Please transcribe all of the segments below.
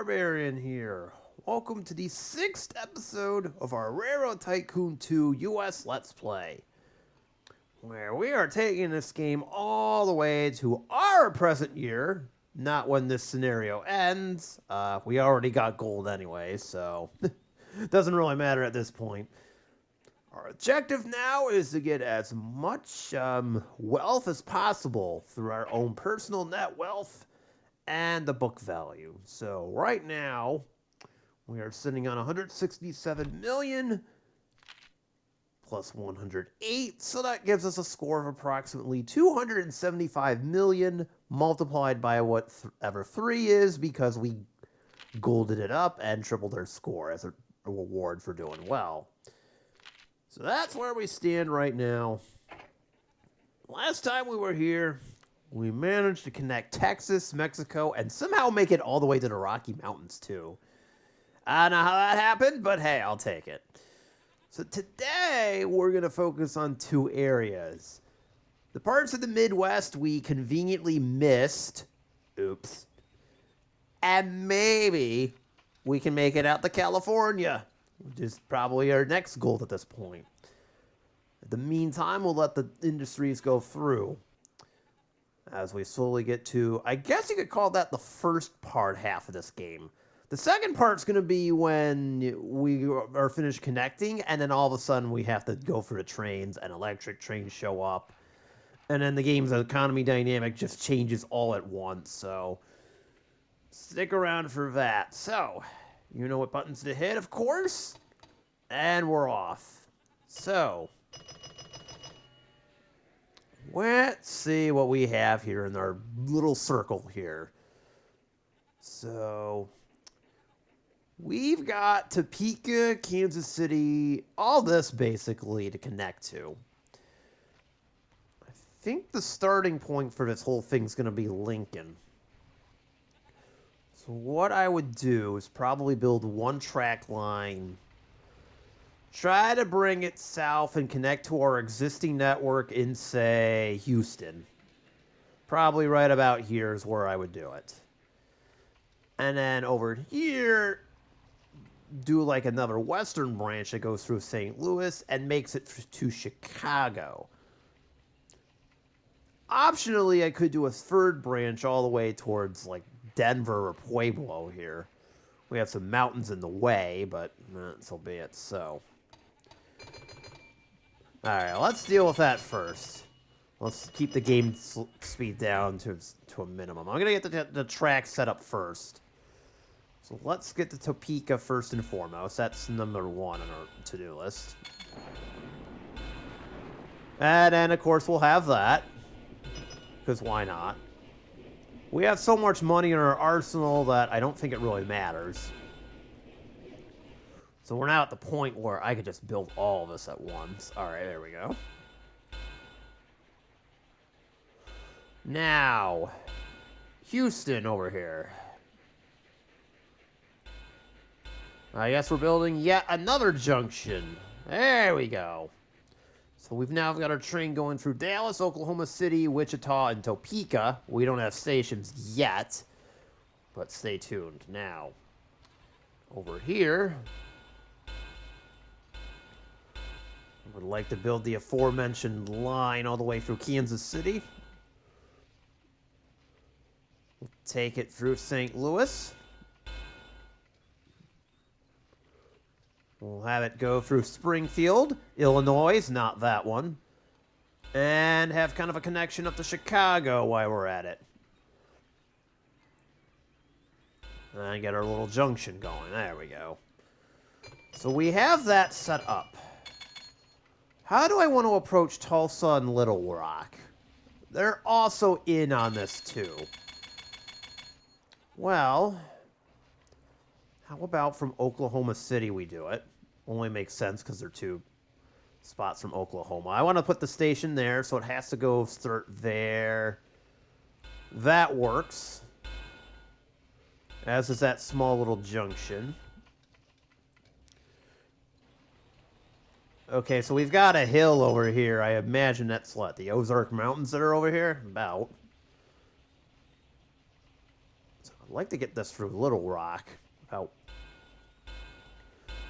Barbarian here. Welcome to the 6th episode of our Railroad Tycoon 2 US Let's Play, where we are taking this game all the way to our present year, not when this scenario ends. We already got gold anyway, so it doesn't really matter at this point. Our objective now is to get as much wealth as possible through our own personal net wealth and the book value. So right now, we are sitting on 167 million plus 108, so that gives us a score of approximately 275 million multiplied by whatever 3 is, because we golded it up and tripled our score as a reward for doing well. So that's where we stand right now. Last time we were here, we managed to connect Texas, Mexico, and somehow make it all the way to the Rocky Mountains, too. I don't know how that happened, but hey, I'll take it. So today, we're going to focus on 2 areas. The parts of the Midwest we conveniently missed. Oops. And maybe we can make it out to California, which is probably our next goal at this point. In the meantime, we'll let the industries go through as we slowly get to, I guess you could call that the first half of this game. The second part's going to be when we are finished connecting, and then all of a sudden we have to go for the trains, and electric trains show up, and then the game's economy dynamic just changes all at once, so stick around for that. So, you know what buttons to hit, of course, and we're off. So, let's see what we have here in our little circle here. So, we've got Topeka, Kansas City, all this basically to connect to. I think the starting point for this whole thing's going to be Lincoln. So what I would do is probably build one track line, try to bring it south and connect to our existing network in, say, Houston. Probably right about here is where I would do it. And then over here, do like another western branch that goes through St. Louis and makes it to Chicago. Optionally, I could do a third branch all the way towards like Denver or Pueblo here. We have some mountains in the way, but so be it. So, alright, let's deal with that first. Let's keep the game speed down to a minimum. I'm going to get the track set up first. So let's get to Topeka first and foremost. That's number 1 on our to-do list. And then, of course, we'll have that. Because why not? We have so much money in our arsenal that I don't think it really matters. So we're now at the point where I could just build all of this at once. Alright, there we go. Now, Houston over here. I guess we're building yet another junction. There we go. So we've now got our train going through Dallas, Oklahoma City, Wichita, and Topeka. We don't have stations yet, but stay tuned. Now, over here, I would like to build the aforementioned line all the way through Kansas City. We'll take it through St. Louis. We'll have it go through Springfield, Illinois, not that one, and have kind of a connection up to Chicago while we're at it. And get our little junction going. There we go. So we have that set up. How do I want to approach Tulsa and Little Rock? They're also in on this too. Well, how about from Oklahoma City we do it? Only makes sense because they're 2 spots from Oklahoma. I want to put the station there, so it has to go start there. That works. As is that small little junction. Okay, so we've got a hill over here. I imagine that's what, the Ozark Mountains that are over here? About. I'd like to get this through Little Rock without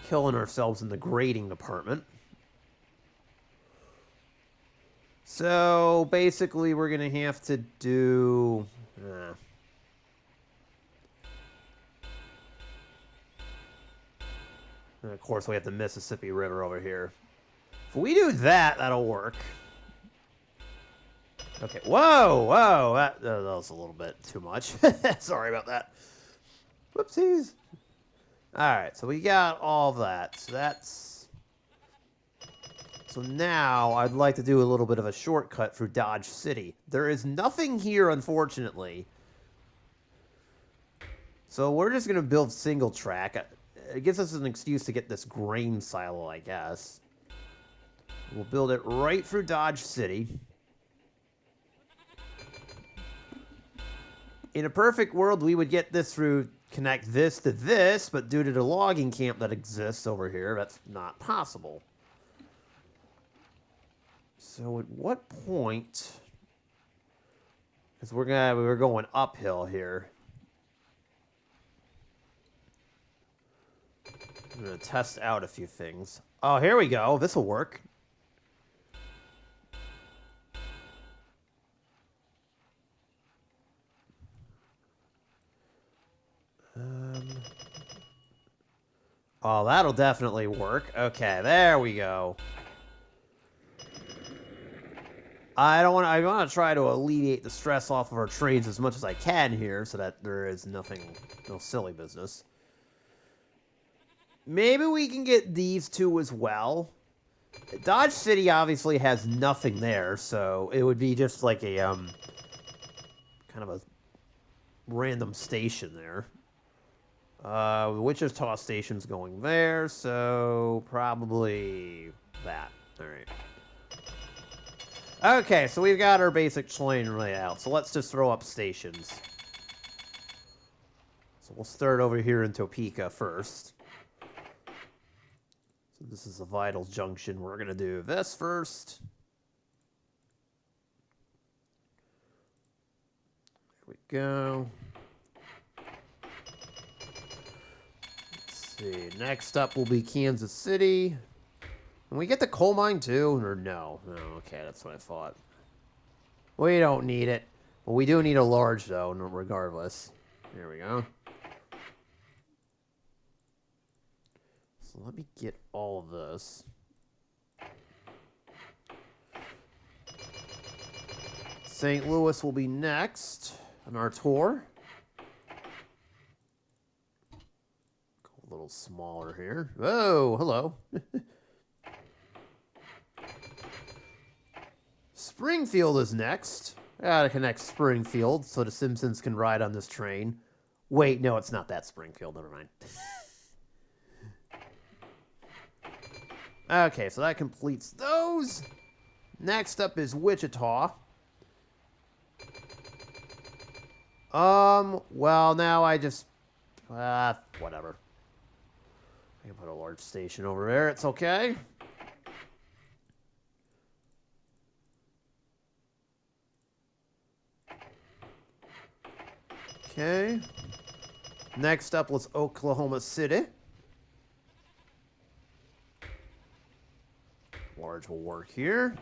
killing ourselves in the grading department. So, basically, we're going to have to do... And of course, we have the Mississippi River over here. If we do that, that'll work. Okay. Whoa, whoa. That was a little bit too much. Sorry about that. Whoopsies. Alright, so we got all that. So that's... So now, I'd like to do a little bit of a shortcut through Dodge City. There is nothing here, unfortunately. So we're just going to build single track. It gives us an excuse to get this grain silo, I guess. We'll build it right through Dodge City. In a perfect world, we would get this through, connect this to this, but due to the logging camp that exists over here, that's not possible. So at what point... Because we're going uphill here. I'm going to test out a few things. Oh, here we go. This will work. Oh, that'll definitely work. Okay, there we go. I want to try to alleviate the stress off of our trains as much as I can here so that there is no silly business. Maybe we can get these two as well. Dodge City obviously has nothing there, so it would be just like a, kind of a random station there. Wichita Station's going there, so probably that. Alright. Okay, so we've got our basic train layout, so let's just throw up stations. So we'll start over here in Topeka first. So this is a vital junction. We're going to do this first. There we go. Let's see. Next up will be Kansas City. Can we get the coal mine too? Or no? No, okay, that's what I thought. We don't need it. But we do need a large, though, regardless. There we go. So let me get all of this. St. Louis will be next on our tour. Go a little smaller here. Oh, hello. Springfield is next. I gotta connect Springfield so the Simpsons can ride on this train. Wait, no, it's not that Springfield. Never mind. Okay, so that completes those. Next up is Wichita. Well, now I just... whatever. I can put a large station over there. It's okay. Okay. Next up was Oklahoma City. Large will work here.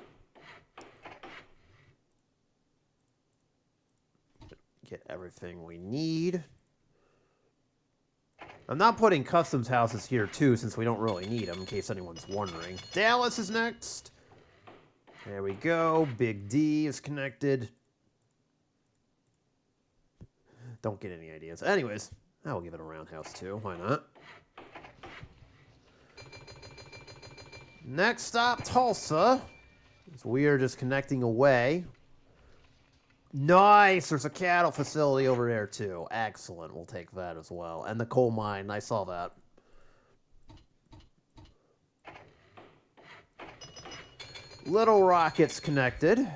Get everything we need. I'm not putting customs houses here, too, since we don't really need them, in case anyone's wondering. Dallas is next. There we go. Big D is connected. Don't get any ideas. Anyways, I will give it a roundhouse, too. Why not? Next stop, Tulsa. So we are just connecting away. Nice! There's a cattle facility over there, too. Excellent. We'll take that as well. And the coal mine. I saw that. Little Rocket's connected.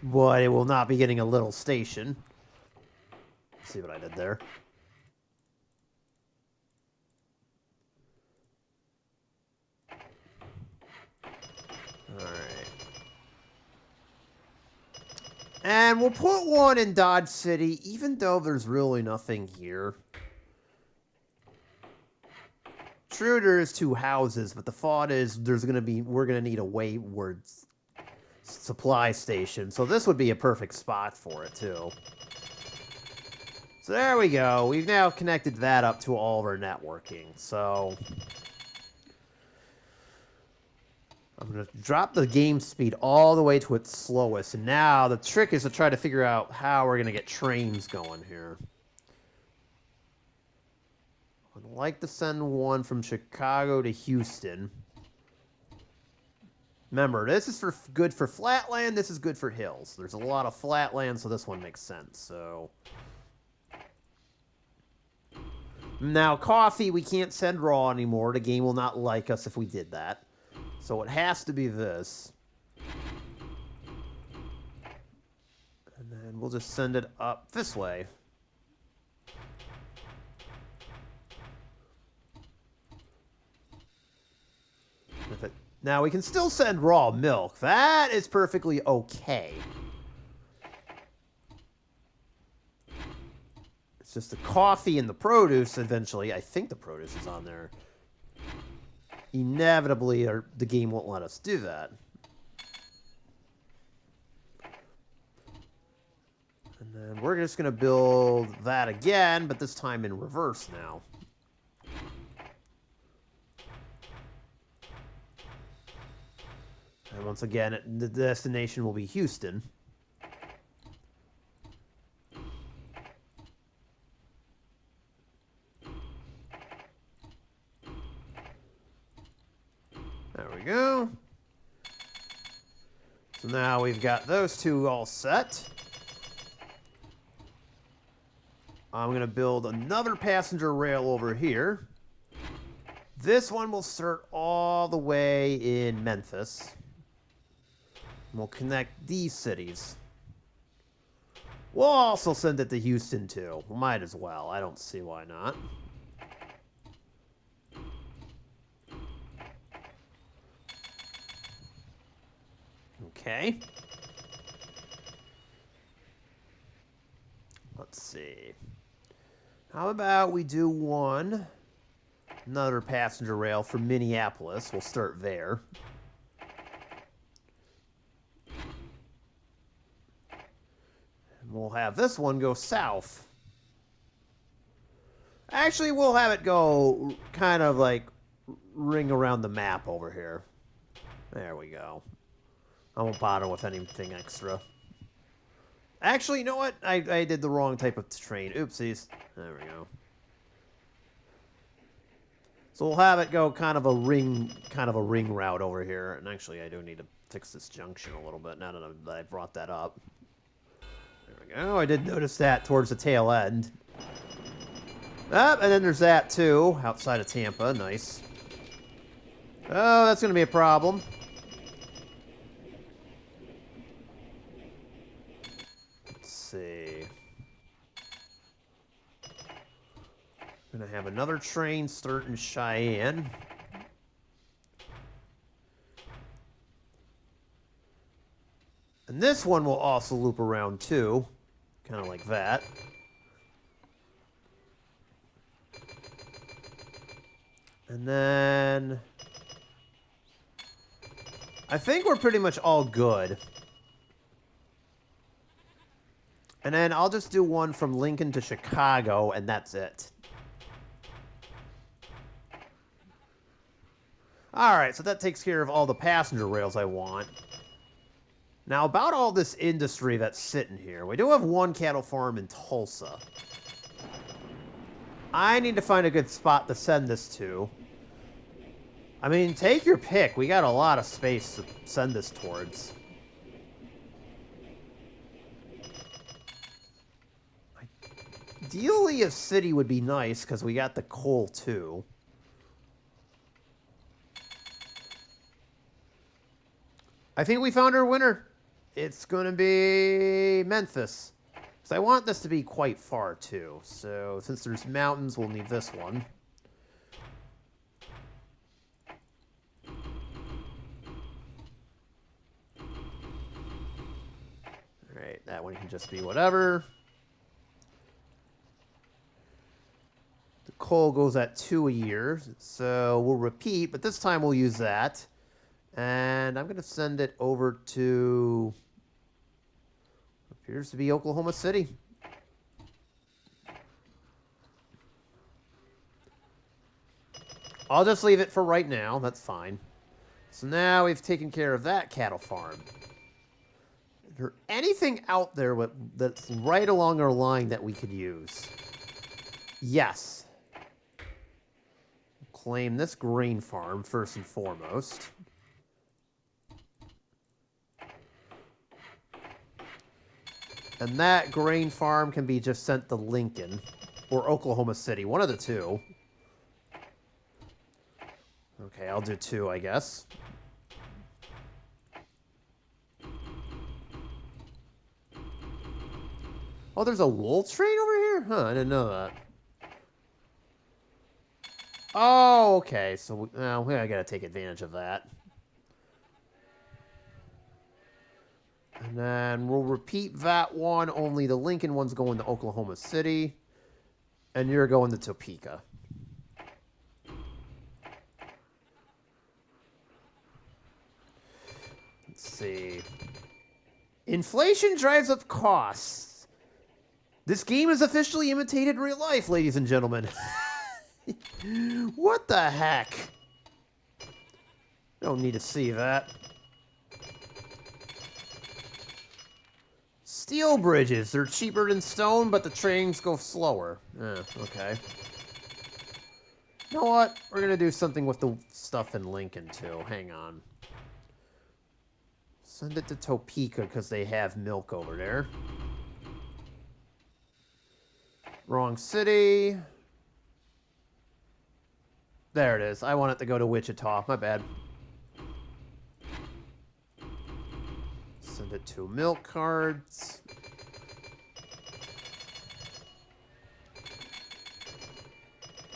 But it will not be getting a little station. Let's see what I did there. And we'll put one in Dodge City, even though there's really nothing here. True, there's 2 houses, but the thought is we're gonna need a wayward supply station, so this would be a perfect spot for it too. So there we go. We've now connected that up to all of our networking. So I'm going to drop the game speed all the way to its slowest. And now the trick is to try to figure out how we're going to get trains going here. I'd like to send one from Chicago to Houston. Remember, this is good for flatland. This is good for hills. There's a lot of flatland, so this one makes sense. So now coffee, we can't send raw anymore. The game will not like us if we did that. So it has to be this. And then we'll just send it up this way. Now we can still send raw milk. That is perfectly okay. It's just the coffee and the produce eventually. I think the produce is on there. Inevitably, the game won't let us do that. And then we're just going to build that again, but this time in reverse now. And once again, the destination will be Houston. There we go. So now we've got those 2 all set. I'm going to build another passenger rail over here. This one will start all the way in Memphis. We'll connect these cities. We'll also send it to Houston, too. We might as well. I don't see why not. Okay. Let's see. How about we do another passenger rail for Minneapolis. We'll start there. And we'll have this one go south. Actually, we'll have it go kind of like ring around the map over here. There we go. I won't bother with anything extra. Actually, you know what? I did the wrong type of train. Oopsies. There we go. So we'll have it go kind of a ring route over here. And actually, I do need to fix this junction a little bit now that I brought that up. There we go. I did notice that towards the tail end. And then there's that too, outside of Tampa. Nice. Oh, that's going to be a problem. Let's see. I'm going to have another train start in Cheyenne. And this one will also loop around too. Kind of like that. And then I think we're pretty much all good. And then I'll just do one from Lincoln to Chicago, and that's it. Alright, so that takes care of all the passenger rails I want. Now, about all this industry that's sitting here, we do have one cattle farm in Tulsa. I need to find a good spot to send this to. I mean, take your pick. We got a lot of space to send this towards. Ideally, a city would be nice, because we got the coal, too. I think we found our winner. It's going to be Memphis. Because I want this to be quite far, too. So, since there's mountains, we'll need this one. That one can just be whatever. The coal goes at 2 a year, so we'll repeat, but this time we'll use that. And I'm going to send it over to... appears to be Oklahoma City. I'll just leave it for right now. That's fine. So now we've taken care of that cattle farm. Is there anything out there that's right along our line that we could use? Yes. Claim this grain farm first and foremost. And that grain farm can be just sent to Lincoln or Oklahoma City. One of the two. Okay, I'll do 2, I guess. Oh, there's a wool train over here? Huh, I didn't know that. Oh, okay. So, I gotta take advantage of that. And then we'll repeat that one, only the Lincoln one's going to Oklahoma City. And you're going to Topeka. Let's see. Inflation drives up costs. This game has officially imitated real life, ladies and gentlemen. What the heck? Don't need to see that. Steel bridges. They're cheaper than stone, but the trains go slower. Okay. You know what? We're going to do something with the stuff in Lincoln, too. Hang on. Send it to Topeka, because they have milk over there. Wrong city. There it is. I want it to go to Wichita. My bad. Send it to milk cards.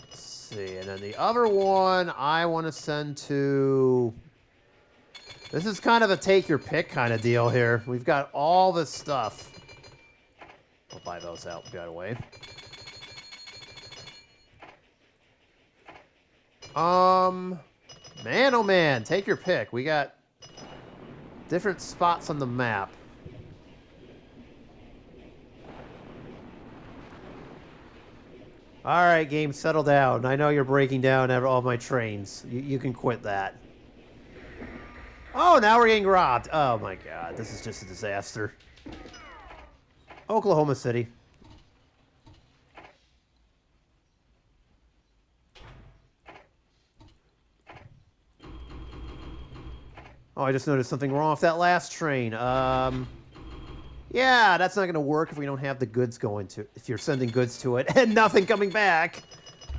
Let's see. And then the other one I want to send to... This is kind of a take-your-pick kind of deal here. We've got all this stuff. I'll buy those out right away. Man, oh man, take your pick. We got different spots on the map. All right, game, settle down. I know you're breaking down all my trains. You can quit that. Oh, now we're getting robbed. Oh my god, this is just a disaster. Oklahoma City. Oh, I just noticed something wrong with that last train. Yeah, that's not going to work if we don't have the goods going to... If you're sending goods to it and nothing coming back.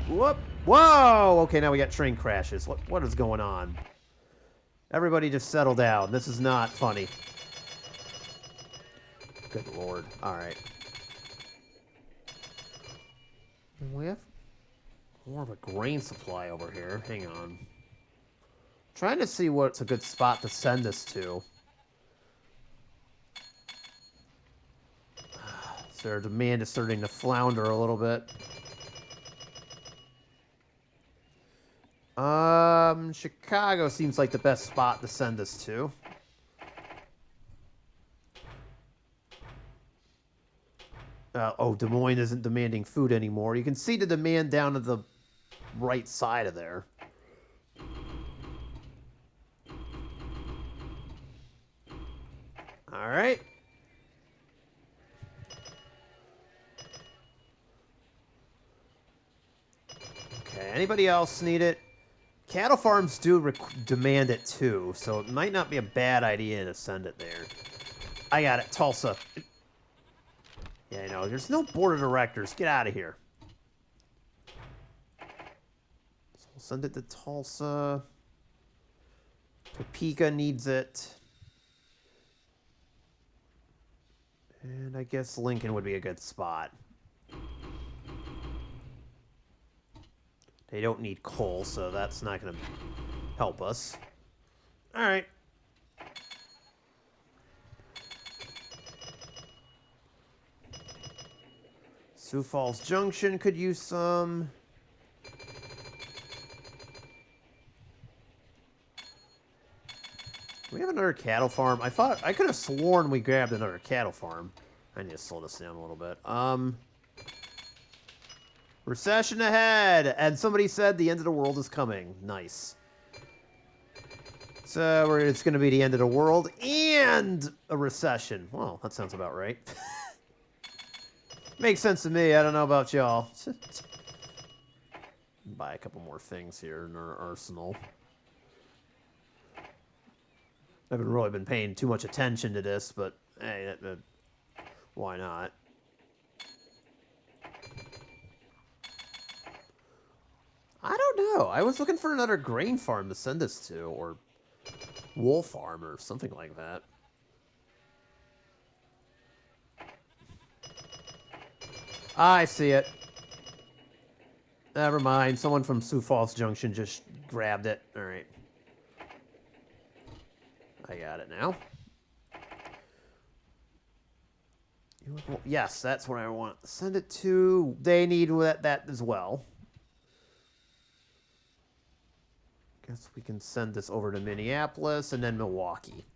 Whoop. Whoa! Okay, now we got train crashes. What is going on? Everybody just settle down. This is not funny. Good lord. All right. We have more of a grain supply over here. Hang on. Trying to see what's a good spot to send this to. So our demand is starting to flounder a little bit. Chicago seems like the best spot to send this to. Oh, Des Moines isn't demanding food anymore. You can see the demand down to the right side of there. All right. Okay, anybody else need it? Cattle farms do demand it too, so it might not be a bad idea to send it there. I got it, Tulsa. Yeah, I know, there's no board of directors. Get out of here. So we'll send it to Tulsa. Topeka needs it. And I guess Lincoln would be a good spot. They don't need coal, so that's not going to help us. All right. Sioux Falls Junction could use some. We have another cattle farm. I could have sworn we grabbed another cattle farm. I need to slow this down a little bit. Recession ahead! And somebody said the end of the world is coming. Nice. So it's going to be the end of the world and a recession. Well, that sounds about right. Makes sense to me. I don't know about y'all. Buy a couple more things here in our arsenal. I haven't really been paying too much attention to this, but hey, why not? I don't know. I was looking for another grain farm to send this to, or wool farm, or something like that. I see it. Never mind. Someone from Sioux Falls Junction just grabbed it. All right. I got it now. Yes, that's what I want. Send it to... They need that as well. Guess we can send this over to Minneapolis and then Milwaukee.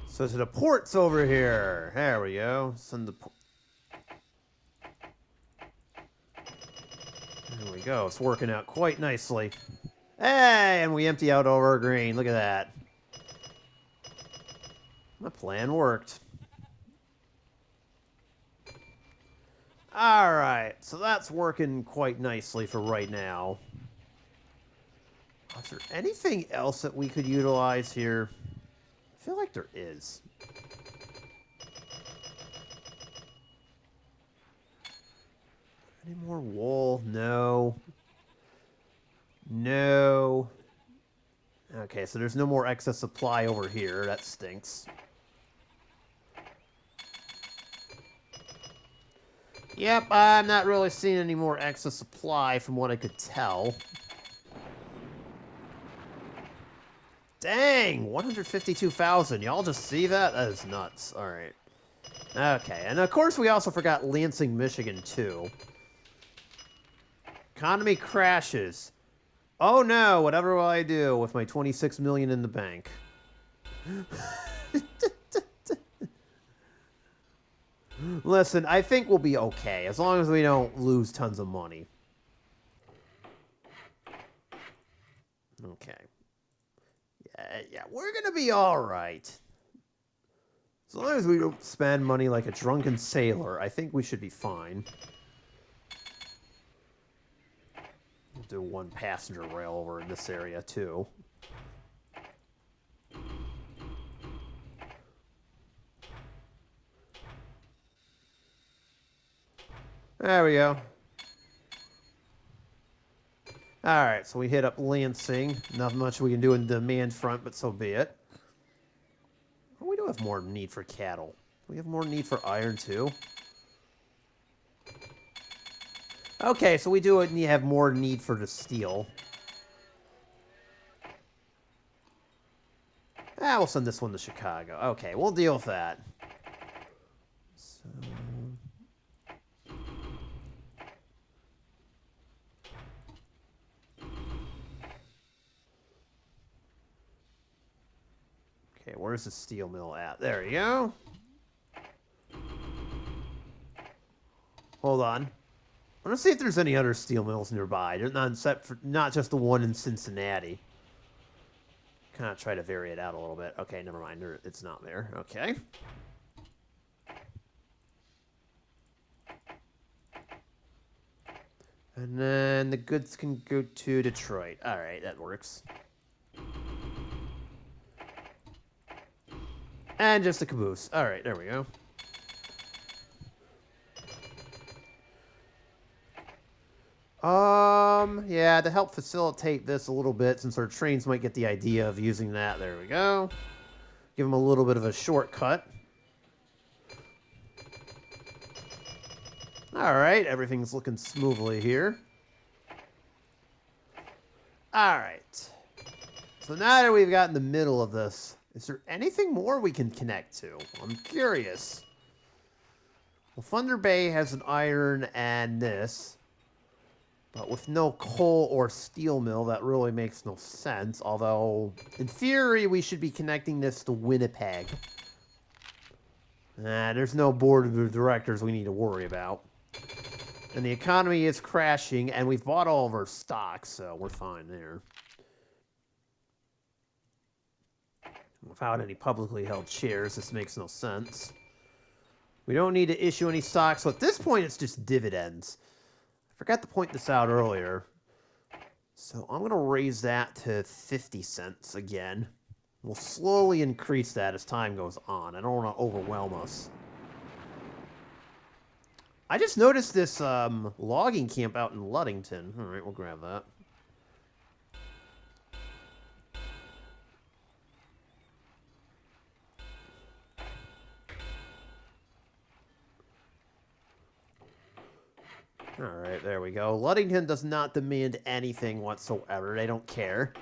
So to the ports over here. There we go. Send the... There we go. It's working out quite nicely. Hey, and we empty out all our grain. Look at that. My plan worked. Alright, so that's working quite nicely for right now. Is there anything else that we could utilize here? I feel like there is. Any more wool? No. No. Okay, so there's no more excess supply over here. That stinks. Yep, I'm not really seeing any more excess supply from what I could tell. Dang, 152,000. Y'all just see that? That is nuts. All right. Okay, and of course we also forgot Lansing, Michigan, too. Economy crashes. Oh no, whatever will I do with my 26 million in the bank? Listen, I think we'll be okay, as long as we don't lose tons of money. Okay. Yeah, we're gonna be alright. As long as we don't spend money like a drunken sailor, I think we should be fine. We'll do one passenger rail over in this area, too. There we go. Alright, so we hit up Lansing. Not much we can do in the demand front, but so be it. Oh, we do have more need for cattle. We have more need for iron, too. Okay, so we do have more need for the steel. We'll send this one to Chicago. Okay, we'll deal with that. So... Okay, where's the steel mill at? There you go. Hold on. I want to see if there's any other steel mills nearby. They're not just the one in Cincinnati. Kind of try to vary it out a little bit. Okay, never mind. It's not there. Okay. And then the goods can go to Detroit. All right, that works. And just a caboose. All right, there we go. Yeah, to help facilitate this a little bit, since our trains might get the idea of using that. There we go. Give them a little bit of a shortcut. All right, everything's looking smoothly here. All right. So now that we've got in the middle of this, Is there anything more we can connect to? I'm curious. Well, Thunder Bay has an iron and this. But with no coal or steel mill, that really makes no sense. Although, in theory, we should be connecting this to Winnipeg. There's no board of directors we need to worry about. And the economy is crashing, and we've bought all of our stocks, so we're fine there. Without any publicly held shares, this makes no sense. We don't need to issue any stocks, so at this point, it's just dividends. I forgot to point this out earlier. So I'm going to raise that to 50 cents again. We'll slowly increase that as time goes on. I don't want to overwhelm us. I just noticed this logging camp out in Ludington. All right, we'll grab that. All right, there we go. Ludington does not demand anything whatsoever. They don't care.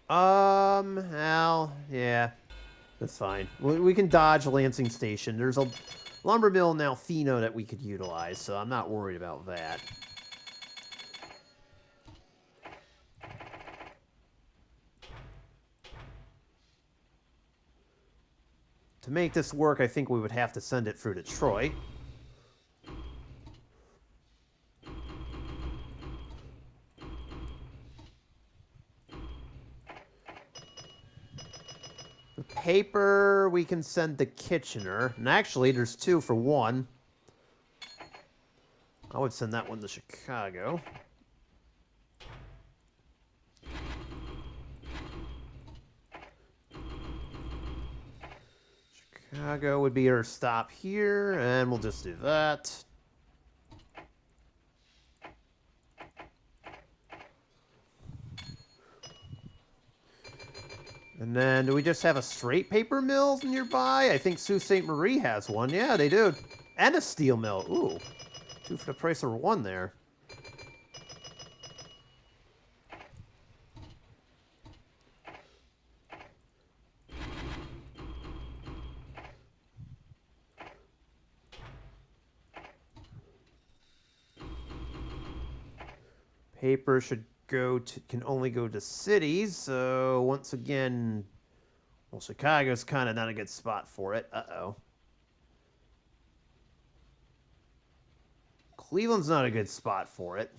Well, yeah. That's fine. We can dodge Lansing Station. There's a lumber mill in Alfino that we could utilize, so I'm not worried about that. To make this work, I think we would have to send it through Detroit. The paper we can send to Kitchener. And actually, there's 2 for 1. I would send that one to Chicago. Chicago would be our stop here, and we'll just do that. And then, do we just have a straight paper mill nearby? I think Sault Ste. Marie has one. Yeah, they do. And a steel mill. Ooh. 2 for the price of 1 there. Paper should can only go to cities, so once again, well, Chicago's kind of not a good spot for it. Uh-oh. Cleveland's not a good spot for it.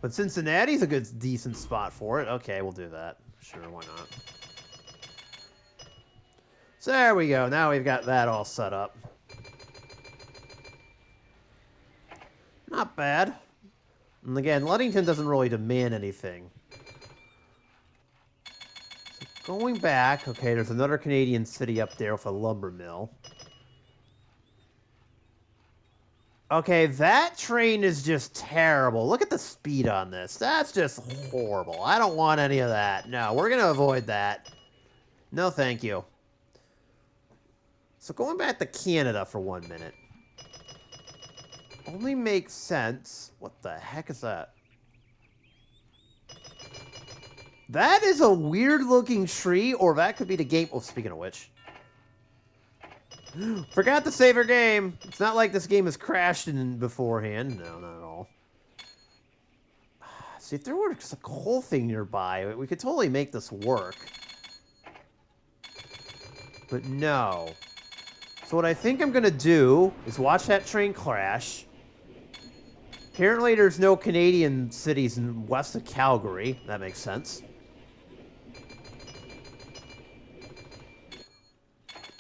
But Cincinnati's a decent spot for it. Okay, we'll do that. Sure, why not? So there we go. Now we've got that all set up. Not bad. And again, Ludington doesn't really demand anything. So going back, okay, there's another Canadian city up there with a lumber mill. Okay, that train is just terrible. Look at the speed on this. That's just horrible. I don't want any of that. No, we're going to avoid that. No, thank you. So going back to Canada for 1 minute. Only makes sense. What the heck is that? That is a weird looking tree, or that could be the game. Oh, speaking of which. Forgot to save our game. It's not like this game has crashed in beforehand. No, not at all. See, if there were just a coal thing nearby, we could totally make this work. But no. So what I think I'm going to do is watch that train crash. Apparently there's no Canadian cities west of Calgary. That makes sense.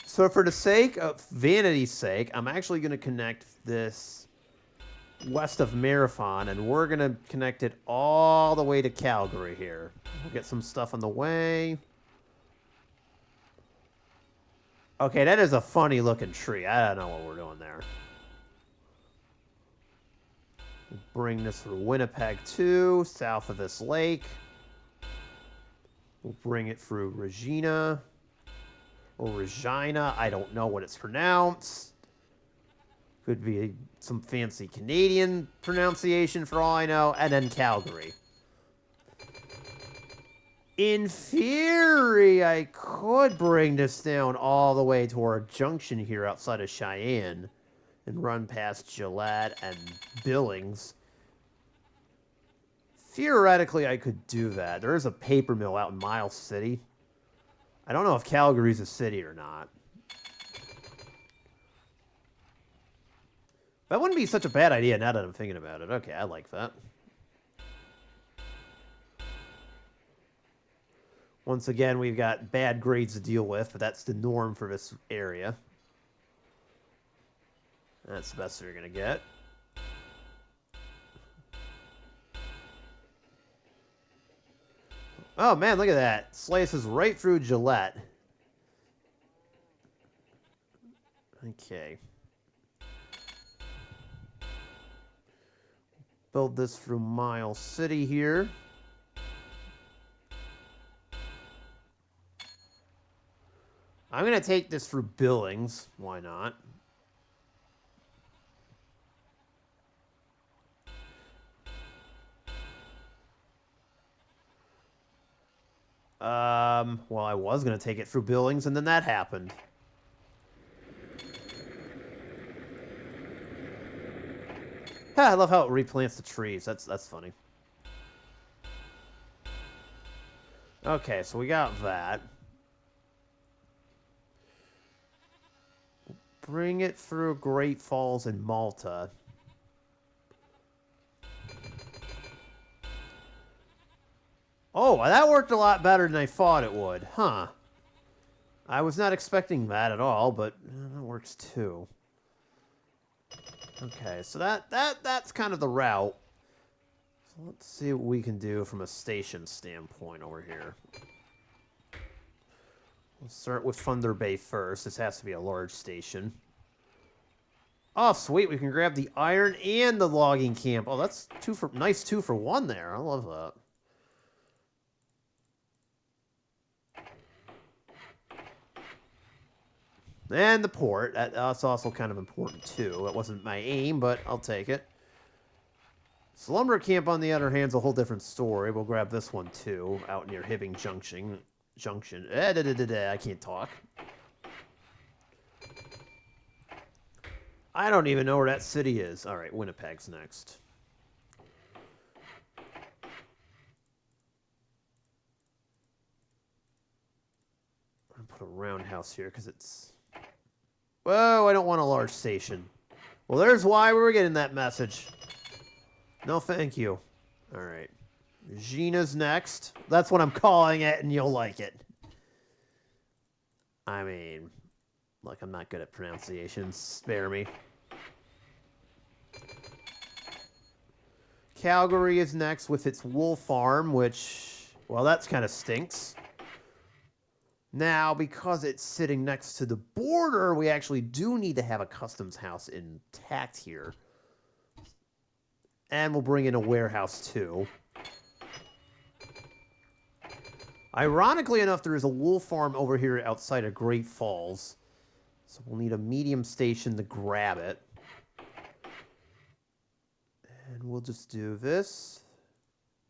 So for the sake of vanity's sake, I'm actually going to connect this west of Marathon, and we're going to connect it all the way to Calgary here. We'll get some stuff on the way. Okay, that is a funny looking tree. I don't know what we're doing there. We'll bring this through Winnipeg too, south of this lake. We'll bring it through Regina. Or Regina, I don't know what it's pronounced. Could be some fancy Canadian pronunciation for all I know, and then Calgary. In theory, I could bring this down all the way to our junction here outside of Cheyenne and run past Gillette and Billings. Theoretically, I could do that. There is a paper mill out in Miles City. I don't know if Calgary's a city or not. That wouldn't be such a bad idea now that I'm thinking about it. Okay, I like that. Once again, we've got bad grades to deal with, but that's the norm for this area. That's the best we're going to get. Oh, man, look at that. Slices right through Gillette. Okay. Build this through Miles City here. I'm going to take this through Billings. Why not? Well, I was going to take it through Billings, and then that happened. I love how it replants the trees. That's funny. Okay, so we got that. Bring it through Great Falls and Malta. Oh, that worked a lot better than I thought it would. Huh. I was not expecting that at all, but that works too. Okay, so that's kind of the route. So let's see what we can do from a station standpoint over here. We'll start with Thunder Bay first. This has to be a large station. Oh, sweet. We can grab the iron and the logging camp. Oh, that's nice 2 for 1 there. I love that. And the port. That's also kind of important, too. That wasn't my aim, but I'll take it. Slumber Camp, on the other hand, is a whole different story. We'll grab this one, too, out near Hibbing Junction. I can't talk. I don't even know where that city is. All right, Winnipeg's next. I'm going to put a roundhouse here because it's... Whoa, I don't want a large station. Well, there's why we were getting that message. No, thank you. All right. Gina's next. That's what I'm calling it, and you'll like it. I mean, look, I'm not good at pronunciations. Spare me. Calgary is next with its wool farm, which, well, that's kind of stinks. Now, because it's sitting next to the border, we actually do need to have a customs house intact here. And we'll bring in a warehouse, too. Ironically enough, there is a wool farm over here outside of Great Falls. So we'll need a medium station to grab it. And we'll just do this.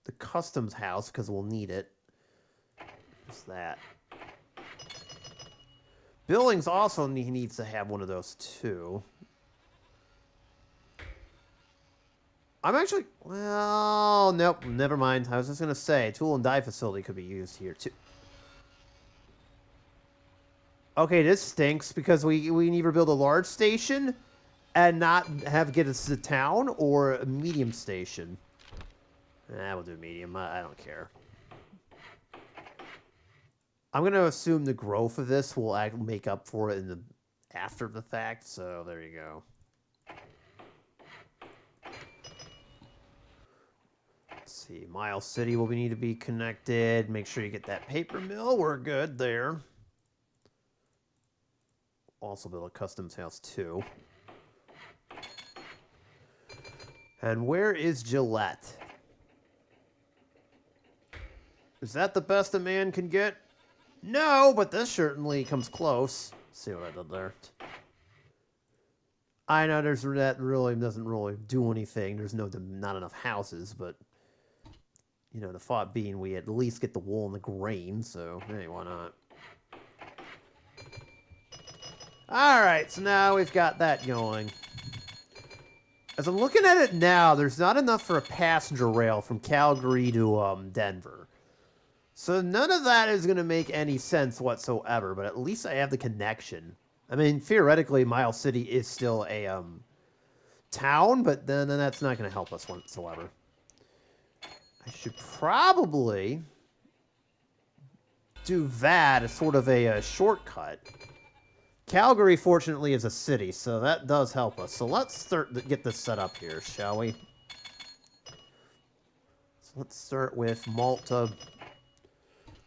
The customs house, because we'll need it. Just that. Billings also needs to have one of those, too. I'm actually... Well, nope, never mind. I was just going to say, tool and die facility could be used here, too. Okay, this stinks, because we can either build a large station and not have get us to town, or a medium station. We'll do medium. I don't care. I'm going to assume the growth of this will make up for it in the after the fact, so there you go. Let's see, Miles City will need to be connected. Make sure you get that paper mill. We're good there. Also build a customs house, too. And where is Gillette? Is that the best a man can get? No, but this certainly comes close. Let's see what I did there. I know that really doesn't really do anything. There's not enough houses, but you know, the thought being we at least get the wool and the grain, so hey, why not? Alright, so now we've got that going. As I'm looking at it now, there's not enough for a passenger rail from Calgary to Denver. So none of that is going to make any sense whatsoever, but at least I have the connection. I mean, theoretically, Miles City is still a town, but then that's not going to help us whatsoever. I should probably do that as sort of a shortcut. Calgary, fortunately, is a city, so that does help us. So let's get this set up here, shall we? So let's start with Malta.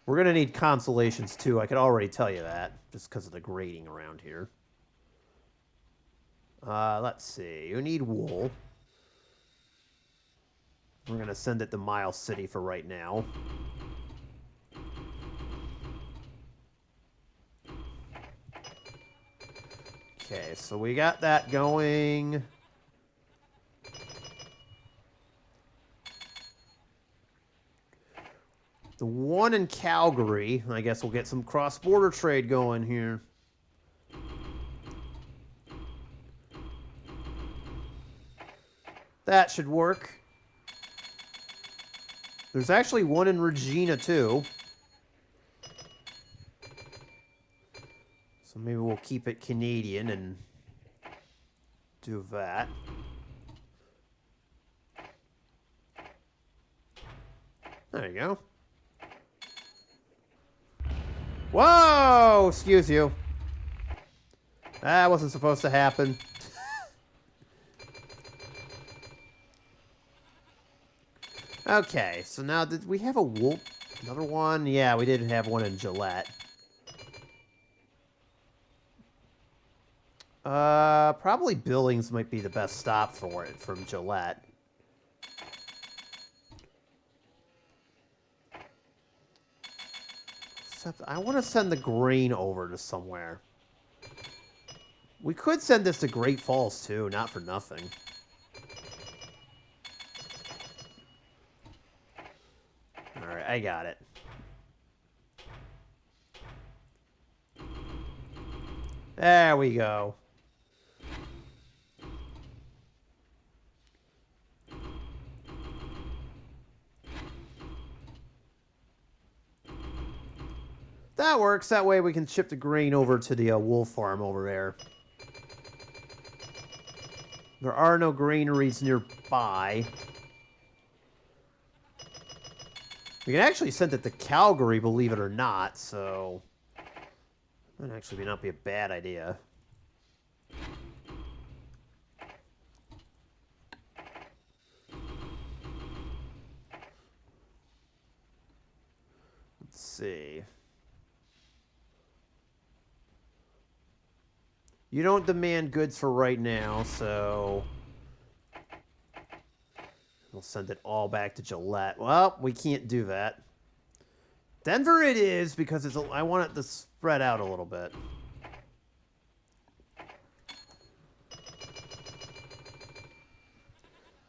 We're going to need consolations, too. I could already tell you that, just because of the grading around here. Let's see. You need wool. We're going to send it to Miles City for right now. Okay, so we got that going. The one in Calgary, I guess we'll get some cross-border trade going here. That should work. There's actually one in Regina, too. So maybe we'll keep it Canadian and do that. There you go. Whoa! Excuse you. That wasn't supposed to happen. Okay, so now did we have a wool? Another one? Yeah, we did have one in Gillette. Probably Billings might be the best stop for it from Gillette. Except I want to send the grain over to somewhere. We could send this to Great Falls, too, not for nothing. Alright, I got it. There we go. That works. That way we can ship the grain over to the wool farm over there. There are no granaries nearby. We can actually send it to Calgary, believe it or not, so that would actually not be a bad idea. Let's see. You don't demand goods for right now, so we'll send it all back to Gillette. Well, we can't do that. Denver it is, because I want it to spread out a little bit.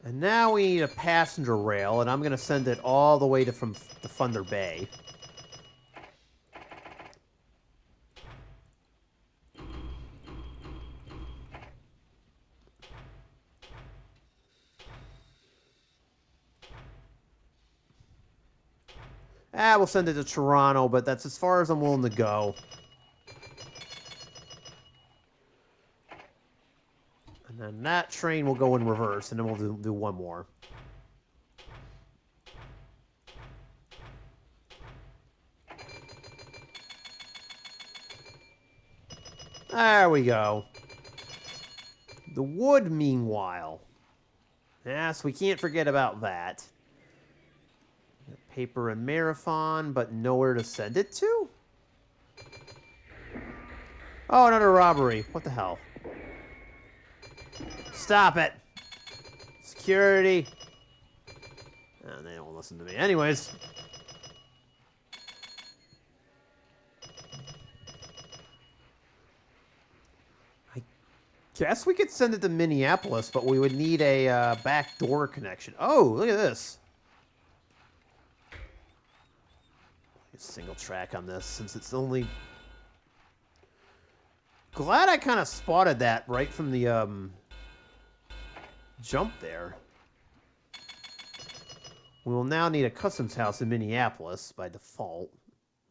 And now we need a passenger rail, and I'm going to send it all the way from Thunder Bay. We'll send it to Toronto, but that's as far as I'm willing to go. And then that train will go in reverse, and then we'll do one more. There we go. The wood, meanwhile. Yes, we can't forget about that. Paper and Marathon, but nowhere to send it to? Oh, another robbery. What the hell? Stop it. Security. Oh, they don't listen to me. Anyways. Guess we could send it to Minneapolis, but we would need a back door connection. Oh, look at this. A single track on this, since it's only... Glad I kind of spotted that right from the jump there. We will now need a customs house in Minneapolis by default.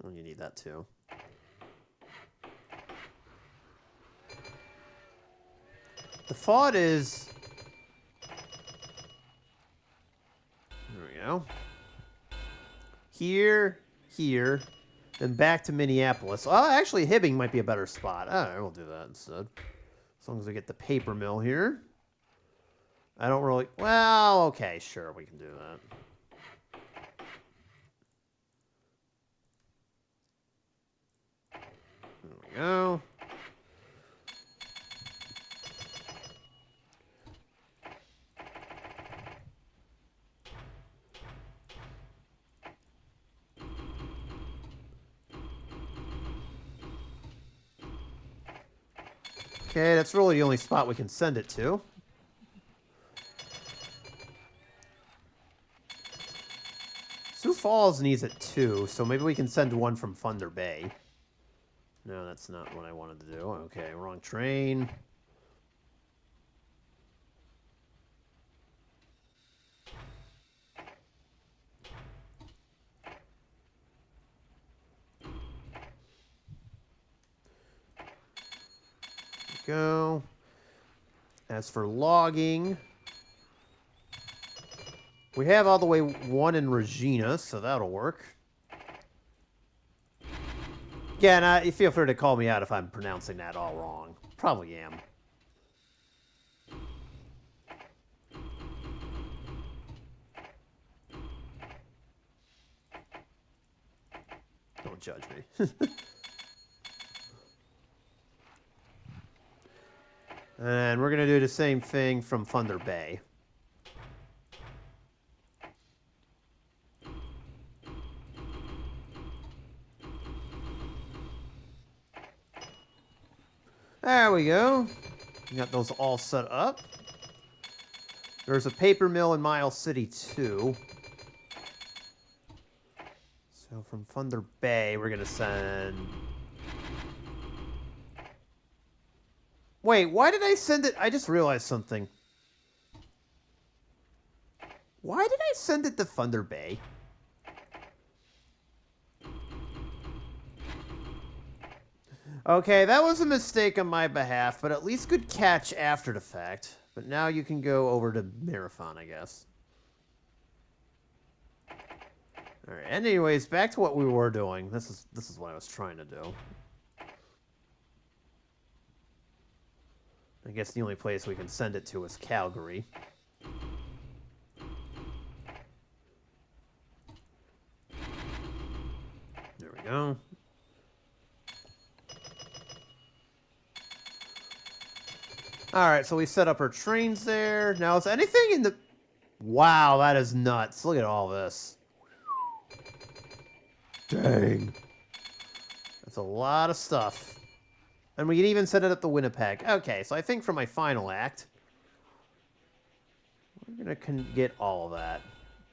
Oh, you need that too. The thought is... There we go. Here, then back to Minneapolis. Oh, actually, Hibbing might be a better spot. All right, we'll do that instead. As long as we get the paper mill here. I don't really... Well, okay, sure, we can do that. There we go. Okay, that's really the only spot we can send it to. Sioux Falls needs it too, so maybe we can send one from Thunder Bay. No, that's not what I wanted to do. Okay, wrong train. Go. As for logging, we have all the way 1 in Regina, so that'll work. Again, you feel free to call me out if I'm pronouncing that all wrong. Probably am. Don't judge me. And we're going to do the same thing from Thunder Bay. There we go. We got those all set up. There's a paper mill in Miles City, too. So from Thunder Bay, we're going to send... Wait, why did I send it? I just realized something. Why did I send it to Thunder Bay? Okay, that was a mistake on my behalf, but at least good catch after the fact. But now you can go over to Marathon, I guess. Alright, anyways, back to what we were doing. This is what I was trying to do. I guess the only place we can send it to is Calgary. There we go. Alright, so we set up our trains there. Now, is anything in the... Wow, that is nuts. Look at all this. Dang. That's a lot of stuff. And we can even set it up to Winnipeg. Okay, so I think for my final act, we're going to get all of that.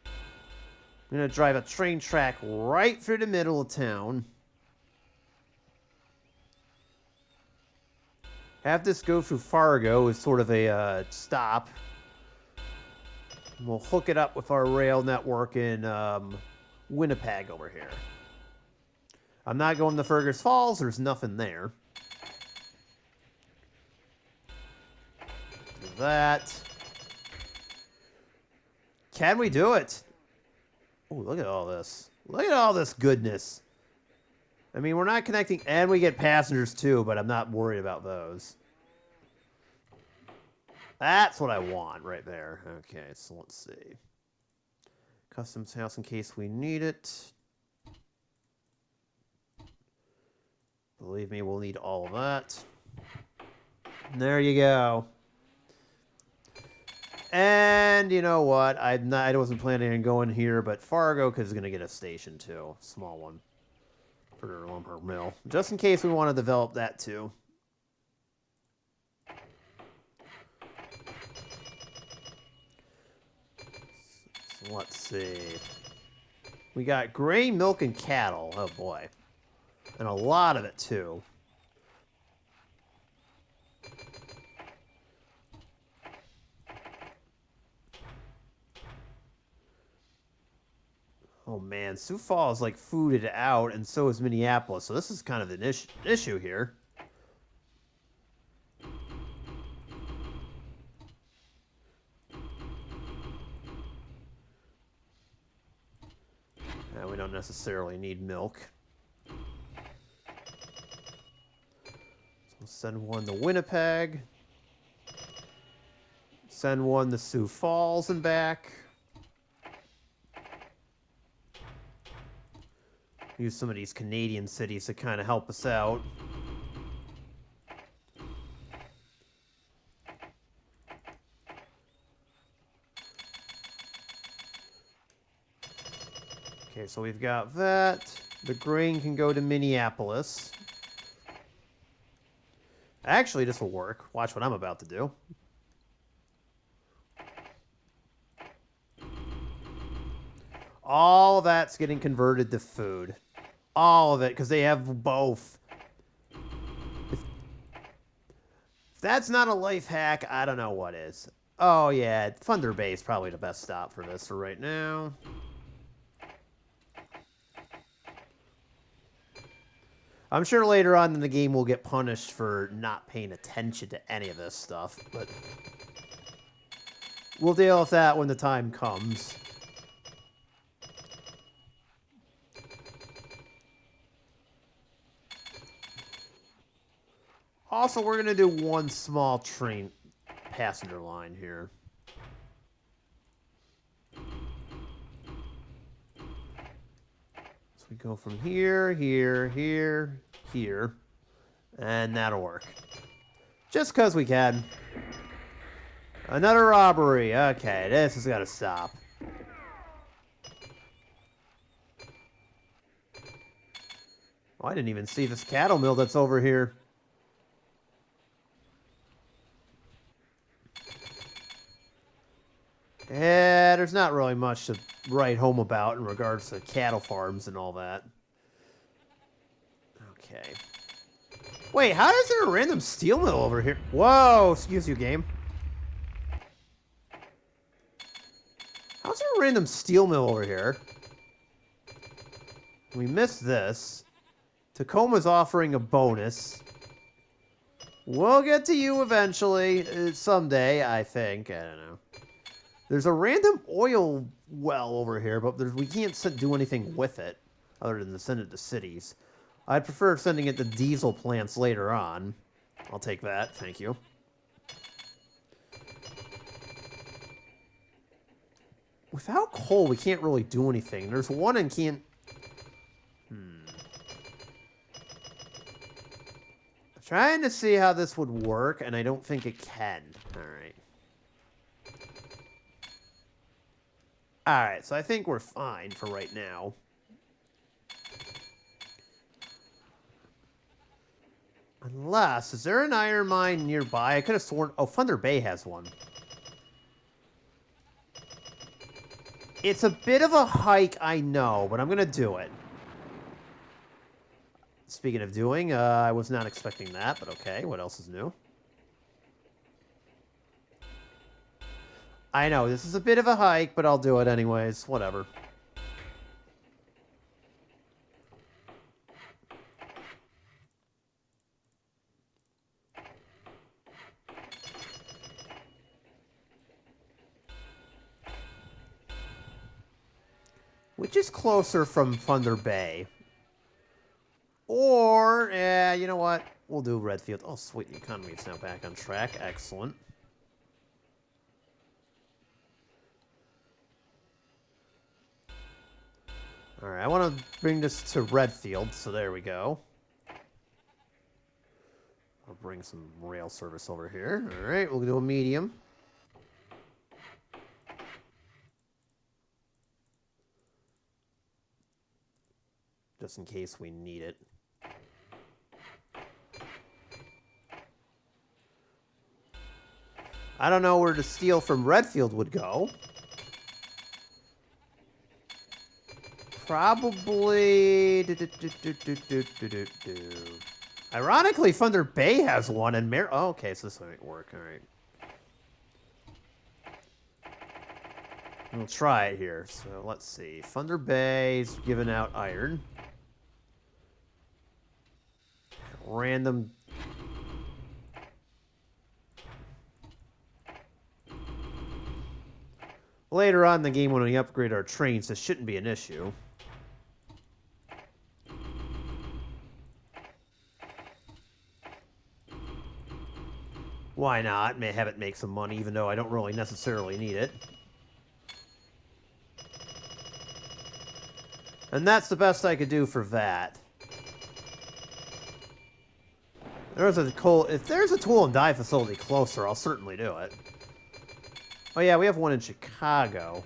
I'm going to drive a train track right through the middle of town. Have this go through Fargo as sort of a stop. And we'll hook it up with our rail network in Winnipeg over here. I'm not going to Fergus Falls. There's nothing there. Do that. Can we do it? Oh, look at all this. Look at all this goodness. I mean, we're not connecting, and we get passengers too, but I'm not worried about those. That's what I want right there. Okay, so let's see. Customs house in case we need it. Believe me, we'll need all of that. And there you go. And you know what? I wasn't planning on going here, but Fargo is going to get a station too. Small one. For their lumber mill. Just in case we want to develop that too. Let's see. We got grain, milk, and cattle. Oh, boy. And a lot of it, too. Oh, man. Sioux Falls, like, fooded out, and so is Minneapolis. So this is kind of an issue here. We don't necessarily need milk. So we'll send one to Winnipeg. Send one to Sioux Falls and back. Use some of these Canadian cities to kind of help us out. Okay, so we've got that. The grain can go to Minneapolis. Actually, this will work. Watch what I'm about to do. All that's getting converted to food. All of it, because they have both. If that's not a life hack, I don't know what is. Oh, yeah, Thunder Bay is probably the best stop for this for right now. I'm sure later on in the game we'll get punished for not paying attention to any of this stuff, but we'll deal with that when the time comes. Also, we're going to do one small train passenger line here. So we go from here, here, here, here, and that'll work. Just because we can. Another robbery. Okay, this has got to stop. Oh, I didn't even see this cattle mill that's over here. Yeah, there's not really much to write home about in regards to cattle farms and all that. Okay. Wait, how is there a random steel mill over here? Whoa, excuse you, game. How's there a random steel mill over here? We missed this. Tacoma's offering a bonus. We'll get to you eventually. Someday, I think. I don't know. There's a random oil well over here, but we can't do anything with it other than to send it to cities. I'd prefer sending it to diesel plants later on. I'll take that. Thank you. Without coal, we can't really do anything. There's one and can't... I'm trying to see how this would work, and I don't think it can. All right. Alright, so I think we're fine for right now. Unless, is there an iron mine nearby? I could have sworn... Oh, Thunder Bay has one. It's a bit of a hike, I know, but I'm going to do it. Speaking of doing, I was not expecting that, but okay, what else is new? I know, this is a bit of a hike, but I'll do it anyways. Whatever. Which is closer from Thunder Bay? Or, yeah, you know what? We'll do Redfield. Oh, sweet, the economy is now back on track. Excellent. Alright, I want to bring this to Redfield, so there we go. I'll bring some rail service over here. Alright, we'll do a medium. Just in case we need it. I don't know where the steel from Redfield would go. Probably... Ironically, Thunder Bay has one, and oh, okay, so this might work. All right. We'll try it here. So let's see. Thunder Bay's giving out iron. Random. Later on in the game, when we upgrade our trains, this shouldn't be an issue. Why not? May have it make some money, even though I don't really necessarily need it. And that's the best I could do for that. If there's a tool and die facility closer, I'll certainly do it. Oh yeah, we have one in Chicago.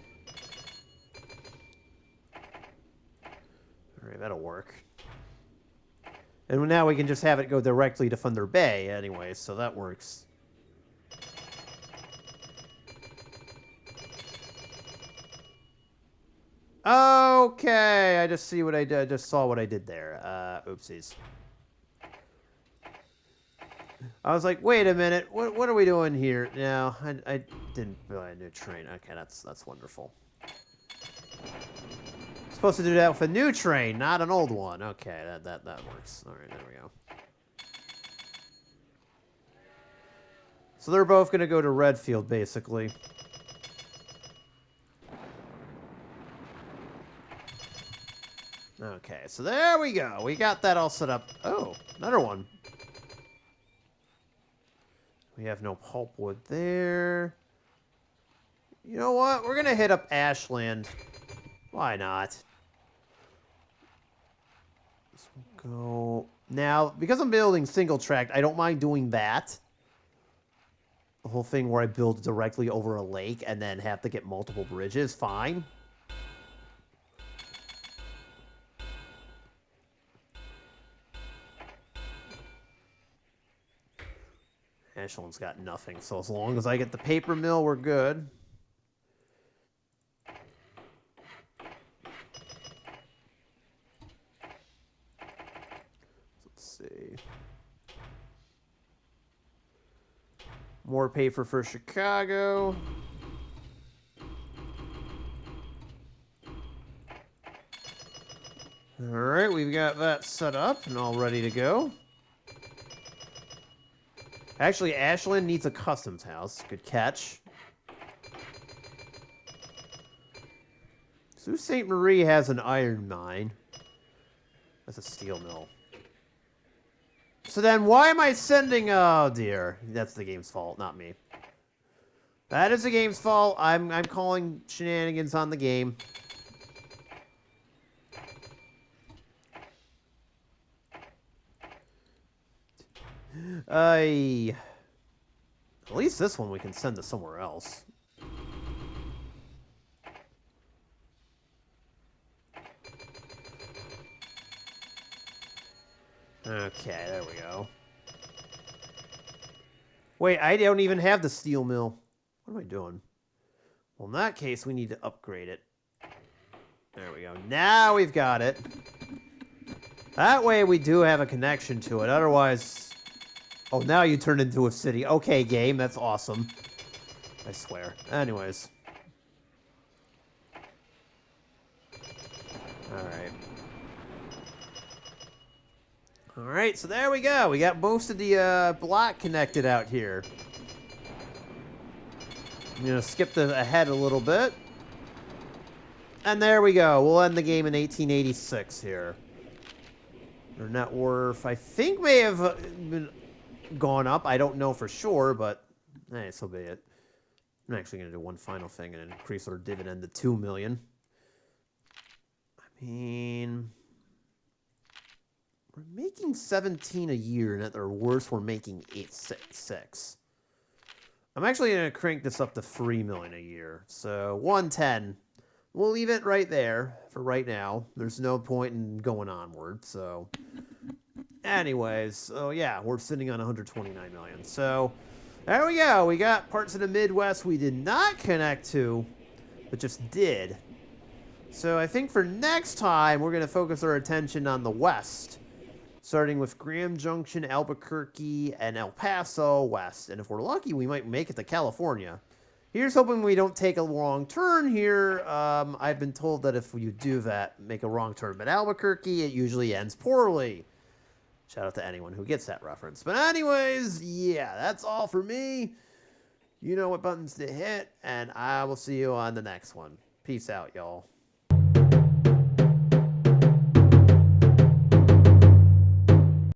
Alright, that'll work. And now we can just have it go directly to Thunder Bay anyway, so that works. Okay, I just see what I did. I just saw what I did there. Oopsies. I was like, wait a minute, what are we doing here? No, I didn't buy a new train. Okay, that's wonderful. Supposed to do that with a new train, not an old one. Okay, that works. All right, there we go. So they're both gonna go to Redfield, basically. Okay, so there we go. We got that all set up. Oh, another one. We have no pulpwood there. You know what? We're going to hit up Ashland. Why not? Let's go. Now, because I'm building single track, I don't mind doing that. The whole thing where I build directly over a lake and then have to get multiple bridges, fine. Ashland's got nothing, so as long as I get the paper mill, we're good. Let's see. More paper for Chicago. All right, we've got that set up and all ready to go. Actually, Ashland needs a customs house. Good catch. Sault Ste. Marie has an iron mine. That's a steel mill. So then why am I sending... Oh, dear. That's the game's fault, not me. That is the game's fault. I'm calling shenanigans on the game. At least this one we can send to somewhere else. Okay, there we go. Wait, I don't even have the steel mill. What am I doing? Well, in that case, we need to upgrade it. There we go. Now we've got it. That way we do have a connection to it. Otherwise... Oh, now you turned into a city. Okay, game, that's awesome. I swear. Anyways. Alright. Alright, so there we go. We got most of the block connected out here. I'm going to skip ahead a little bit. And there we go. We'll end the game in 1886 here. Their net worth, I think, may have been... gone up. I don't know for sure, but hey, so be it. I'm actually going to do one final thing and increase our dividend to $2 million. I mean, we're making 17 a year, and at their worst, we're making 6. I'm actually going to crank this up to $3 million a year. So 110. We'll leave it right there for right now. There's no point in going onward. So. Anyways, so yeah, we're sitting on 129 million. So there we go. We got parts of the Midwest we did not connect to, but just did. So I think for next time, we're going to focus our attention on the west, starting with Graham Junction, Albuquerque, and El Paso west. And if we're lucky, we might make it to California. Here's hoping we don't take a wrong turn here. I've been told that if you do that, make a wrong turn at Albuquerque, it usually ends poorly. Shout out to anyone who gets that reference. But anyways, yeah, that's all for me. You know what buttons to hit, and I will see you on the next one. Peace out, y'all.